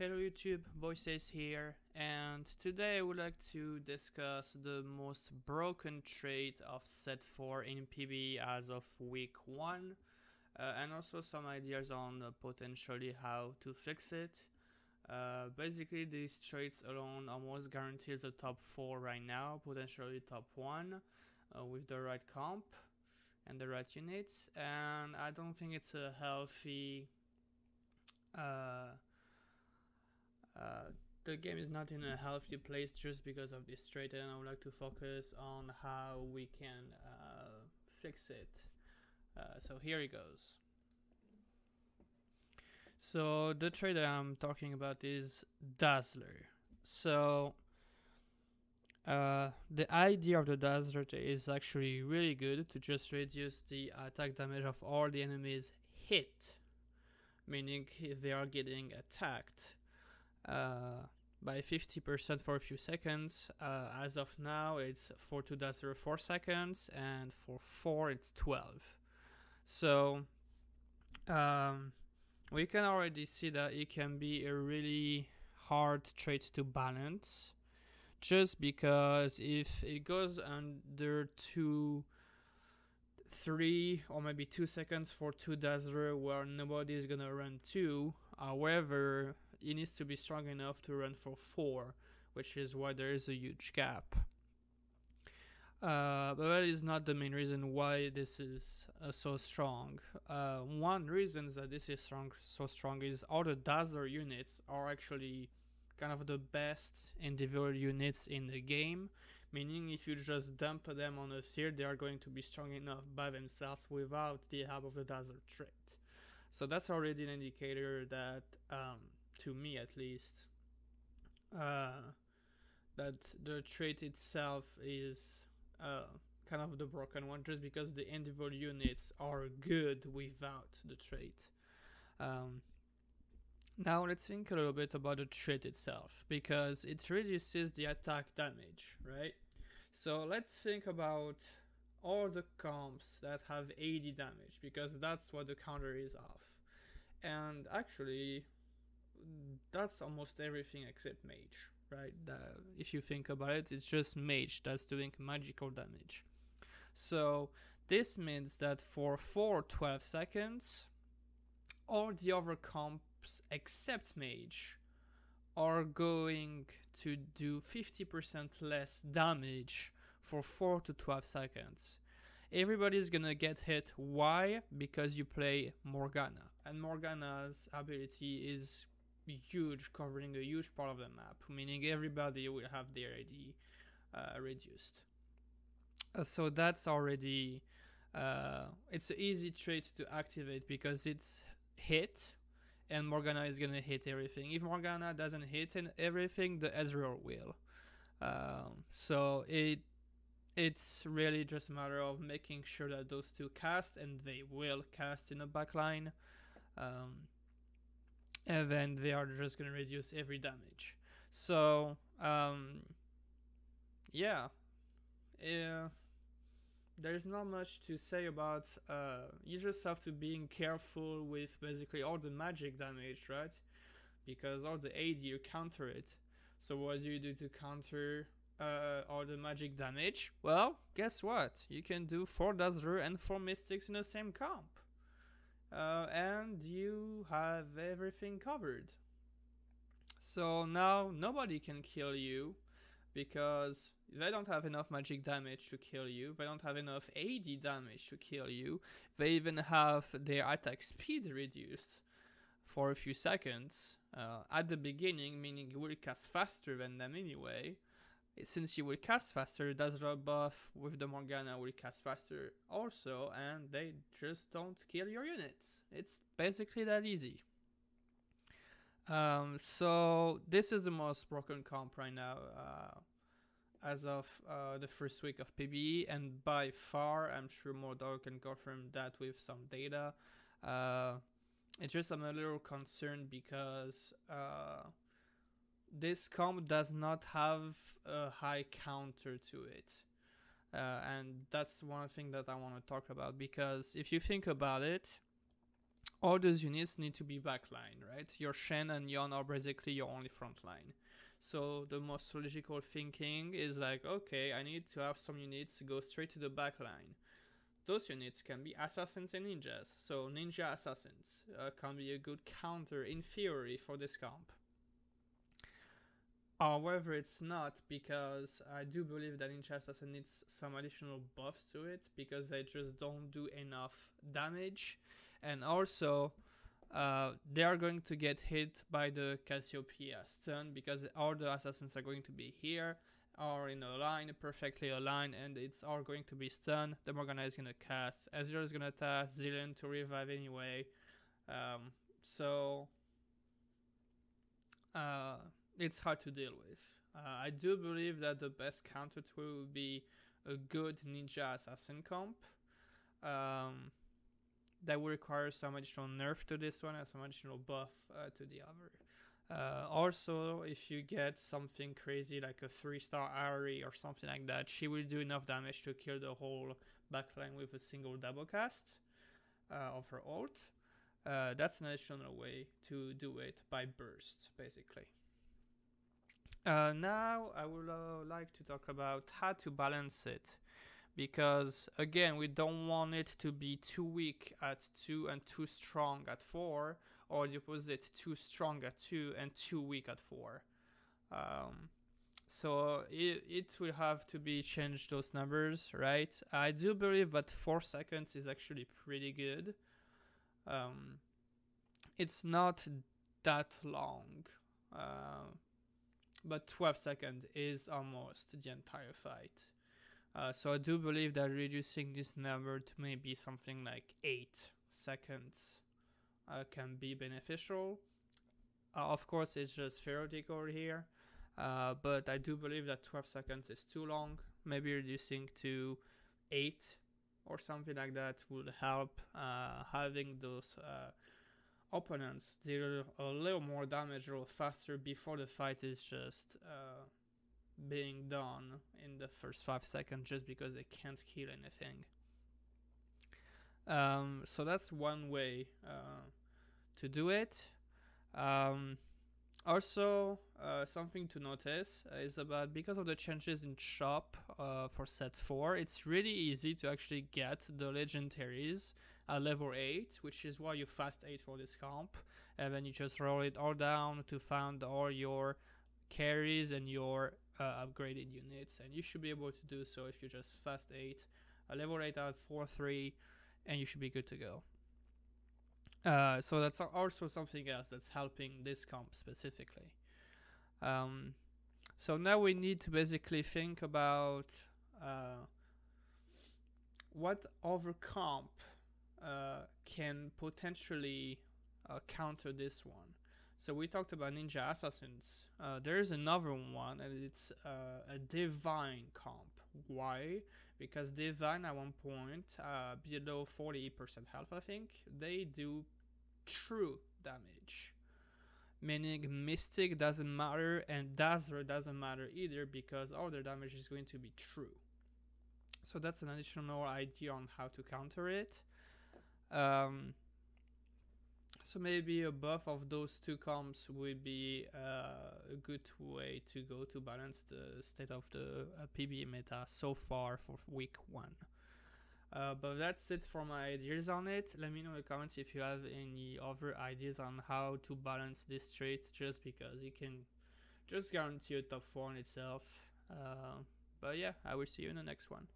Hello YouTube, Voices here, and today I would like to discuss the most broken trait of set 4 in PBE as of week 1, and also some ideas on potentially how to fix it. Basically, these traits alone almost guarantees the top 4 right now, potentially top 1, with the right comp and the right units, and I don't think it's a healthy the game is not in a healthy place just because of this trait, and I would like to focus on how we can fix it. So here it goes. So the trait that I'm talking about is dazzler. So the idea of the dazzler is actually really good to just reduce the attack damage of all the enemies hit, meaning if they are getting attacked by 50% for a few seconds. As of now, it's for 2 dazzler 4 seconds, and for 4 it's 12. So we can already see that it can be a really hard trait to balance, just because if it goes under 3 or maybe 2 seconds for 2 dazzler where nobody is gonna run 2, however, it needs to be strong enough to run for 4, which is why there is a huge gap. But that is not the main reason why this is so strong. One reason that this is so strong is all the dazzler units are actually kind of the best individual units in the game, meaning if you just dump them on a tier, they are going to be strong enough by themselves without the help of the dazzler trait. So that's already an indicator that, to me at least, that the trait itself is kind of the broken one, just because the individual units are good without the trait. Now let's think a little bit about the trait itself, because it reduces the attack damage, right? So let's think about all the comps that have 80 damage, because that's what the counter is of. And actually, that's almost everything except mage, right? If you think about it, it's just mage that's doing magical damage. So this means that for 12 seconds, all the other comps except mage are going to do 50% less damage for 4 to 12 seconds. Everybody's gonna get hit. Why? Because you play Morgana, and Morgana's ability is huge, covering a huge part of the map, meaning everybody will have their AD reduced. So that's already it's an easy trait to activate because it's hit, and Morgana is gonna hit everything. If Morgana doesn't hit everything, the Ezreal will. So it's really just a matter of making sure that those two cast, and they will cast in a backline. And then they are just going to reduce every damage. So, yeah. There's not much to say about, you just have to be careful with basically all the magic damage, right? Because all the AD, you counter it. So what do you do to counter all the magic damage? Well, guess what? You can do 4 dazzler and 4 mystics in the same comp. And you have everything covered. So now nobody can kill you, because they don't have enough magic damage to kill you, they don't have enough AD damage to kill you, they even have their attack speed reduced for a few seconds at the beginning, meaning you will cast faster than them anyway. Since you will cast faster, Dazzler buff with the Morgana will cast faster also, and they just don't kill your units. It's basically that easy. So this is the most broken comp right now as of the first week of PBE, and by far, I'm sure Mordor can confirm that with some data. It's just I'm a little concerned because this comp does not have a high counter to it, and that's one thing that I want to talk about, because if you think about it, all those units need to be backline, right? Your Shen and Yon are basically your only front line. So the most logical thinking is like, okay, I need to have some units go straight to the backline. Those units can be assassins and ninjas. So ninja assassins can be a good counter in theory for this comp. However, it's not, because I do believe that ninja assassin needs some additional buffs to it, because they just don't do enough damage. And also, they are going to get hit by the Cassiopeia stun, because all the assassins are going to be here, or in a line, perfectly aligned, and it's all going to be stunned. The Morgana is going to cast, Ezreal is going to cast, Zilean to revive anyway. It's hard to deal with. I do believe that the best counter to it would be a good ninja assassin comp. That will require some additional nerf to this one and some additional buff to the other. Also, if you get something crazy like a 3-star Ari or something like that, she will do enough damage to kill the whole backline with a single double cast of her ult. That's an additional way to do it by burst, basically. Now I would like to talk about how to balance it, because again, we don't want it to be too weak at 2 and too strong at 4, or the opposite, too strong at 2 and too weak at 4. So it will have to be changed, those numbers, right? I do believe that 4 seconds is actually pretty good. It's not that long, but 12 seconds is almost the entire fight. So I do believe that reducing this number to maybe something like 8 seconds can be beneficial. Of course, it's just theoretical here, but I do believe that 12 seconds is too long. Maybe reducing to 8 or something like that would help. Having those opponents deal a little more damage a little faster before the fight is just being done in the first 5 seconds, just because they can't kill anything. So that's one way to do it. Also, something to notice is about, because of the changes in shop for set 4, it's really easy to actually get the legendaries at level 8, which is why you fast 8 for this comp, and then you just roll it all down to find all your carries and your upgraded units, and you should be able to do so if you just fast 8, level 8 out 4-3, and you should be good to go. So that's also something else that's helping this comp specifically. So now we need to basically think about what other comp can potentially counter this one. So we talked about ninja assassins. There's another one, and it's a divine comp. Why? Because divine at one point, below 40% health, I think, they do true damage. Meaning mystic doesn't matter and dazzler doesn't matter either, because all their damage is going to be true. So that's an additional idea on how to counter it. So maybe a buff of those two comps would be a good way to go to balance the state of the PBE meta so far for week 1. But that's it for my ideas on it. Let me know in the comments if you have any other ideas on how to balance this trait, just because you can just guarantee a top 4 in itself. But yeah, I will see you in the next one.